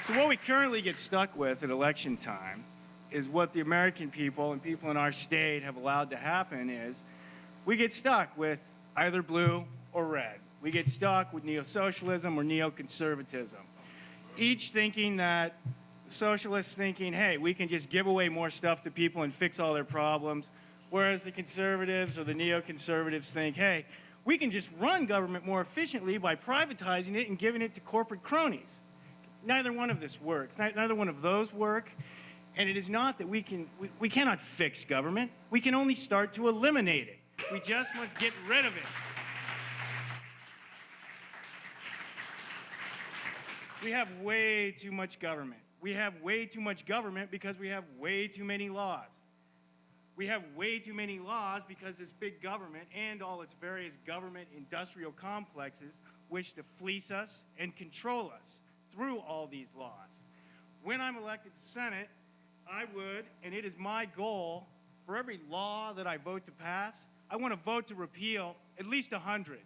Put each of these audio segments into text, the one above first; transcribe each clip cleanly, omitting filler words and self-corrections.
So what we currently get stuck with at election time is what the American people and people in our state have allowed to happen is we get stuck with either blue or red. We get stuck with neo-socialism or neoconservatism. Each thinking that socialists thinking, hey, we can just give away more stuff to people and fix all their problems, whereas the conservatives or the neoconservatives think, hey, we can just run government more efficiently by privatizing it and giving it to corporate cronies. Neither one of this works. Neither one of those work. And it is not that we cannot fix government. We can only start to eliminate it. We just must get rid of it. We have way too much government. We have way too much government because we have way too many laws. We have way too many laws because this big government and all its various government industrial complexes wish to fleece us and control us through all these laws. When I'm elected to Senate, I would, and it is my goal, for every law that I vote to pass, I want to vote to repeal at least 100.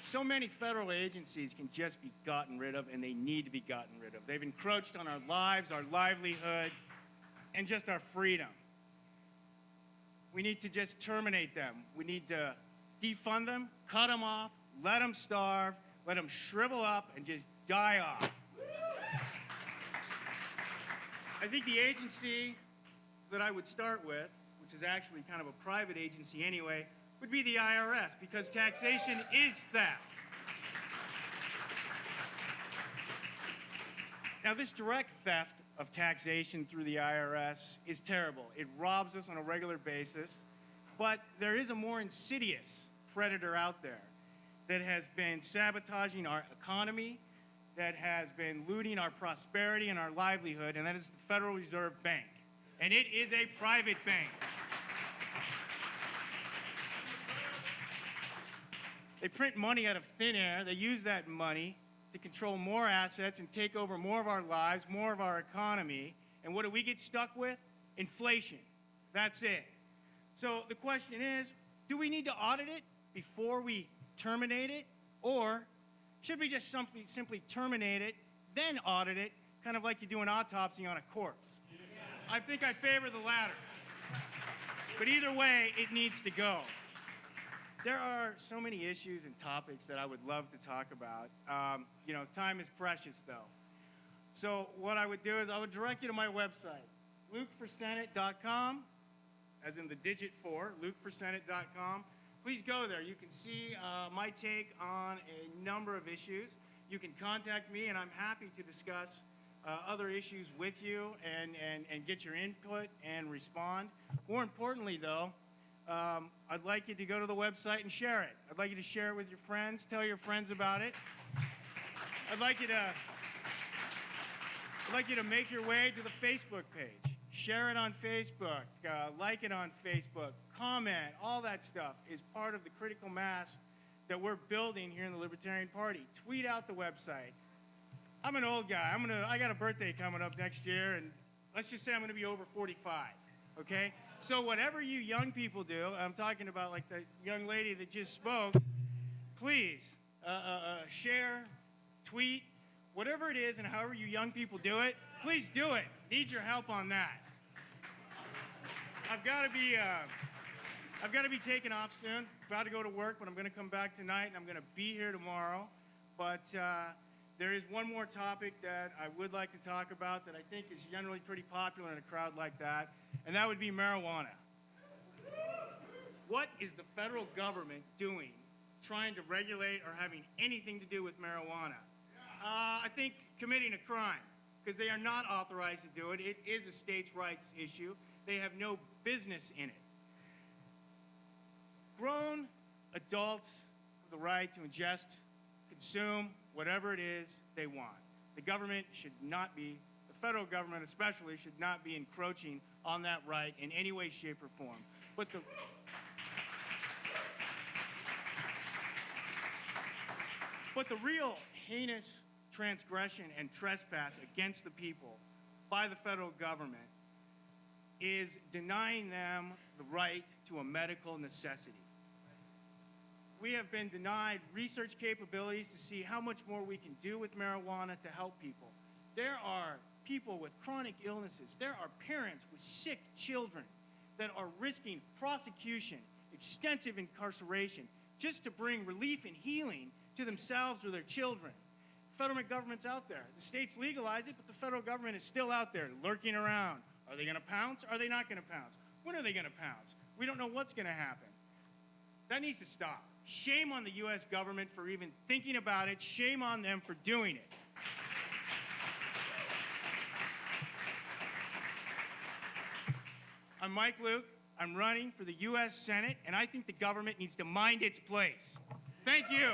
So many federal agencies can just be gotten rid of, and they need to be gotten rid of. They've encroached on our lives, our livelihood, and just our freedom. We need to just terminate them. We need to defund them, cut them off, let them starve, let them shrivel up, and just die off. I think the agency that I would start with, which is actually kind of a private agency anyway, would be the IRS, because taxation is theft. Now, this direct theft of taxation through the IRS is terrible. It robs us on a regular basis, but there is a more insidious predator out there that has been sabotaging our economy, that has been looting our prosperity and our livelihood, and that is the Federal Reserve Bank. And it is a private bank. They print money out of thin air. They use that money to control more assets and take over more of our lives, more of our economy. And what do we get stuck with? Inflation. That's it. So the question is, do we need to audit it before we terminate it? Or should we just simply terminate it, then audit it, kind of like you do an autopsy on a corpse? I think I favor the latter. But either way, it needs to go. There are so many issues and topics that I would love to talk about. Time is precious, though. So what I would do is I would direct you to my website, lukeforsenate.com, as in the digit 4, lukeforsenate.com. Please go there. You can see my take on a number of issues. You can contact me, and I'm happy to discuss other issues with you and get your input and respond. More importantly, though, I'd like you to go to the website and share it. I'd like you to share it with your friends. Tell your friends about it. I'd like you to make your way to the Facebook page. Share it on Facebook. Like it on Facebook. Comment. All that stuff is part of the critical mass that we're building here in the Libertarian Party. Tweet out the website. I'm an old guy. I got a birthday coming up next year, and let's just say I'm going to be over 45. Okay? So whatever you young people do, I'm talking about like the young lady that just spoke, please share, tweet, whatever it is and however you young people do it, please do it. Need your help on that. I've got to be taking off soon. About to go to work, but I'm going to come back tonight, and I'm going to be here tomorrow. But there is one more topic that I would like to talk about that I think is generally pretty popular in a crowd like that, and that would be marijuana. What is the federal government doing trying to regulate or having anything to do with marijuana? I think committing a crime, because they are not authorized to do it. It is a states' rights issue. They have no business in it. Grown adults have the right to ingest, consume, whatever it is they want. The government should not be, the federal government especially, should not be encroaching on that right in any way, shape, or form. But the real heinous transgression and trespass against the people by the federal government is denying them the right to a medical necessity. we have been denied research capabilities to see how much more we can do with marijuana to help people. There are people with chronic illnesses. There are parents with sick children that are risking prosecution, extensive incarceration, just to bring relief and healing to themselves or their children. The federal government's out there. The states legalize it, but the federal government is still out there lurking around. Are they going to pounce? Are they not going to pounce? When are they going to pounce? We don't know what's going to happen. That needs to stop. Shame on the U.S. government for even thinking about it. Shame on them for doing it. I'm Mike Luke. I'm running for the U.S. Senate, and I think the government needs to mind its place. Thank you.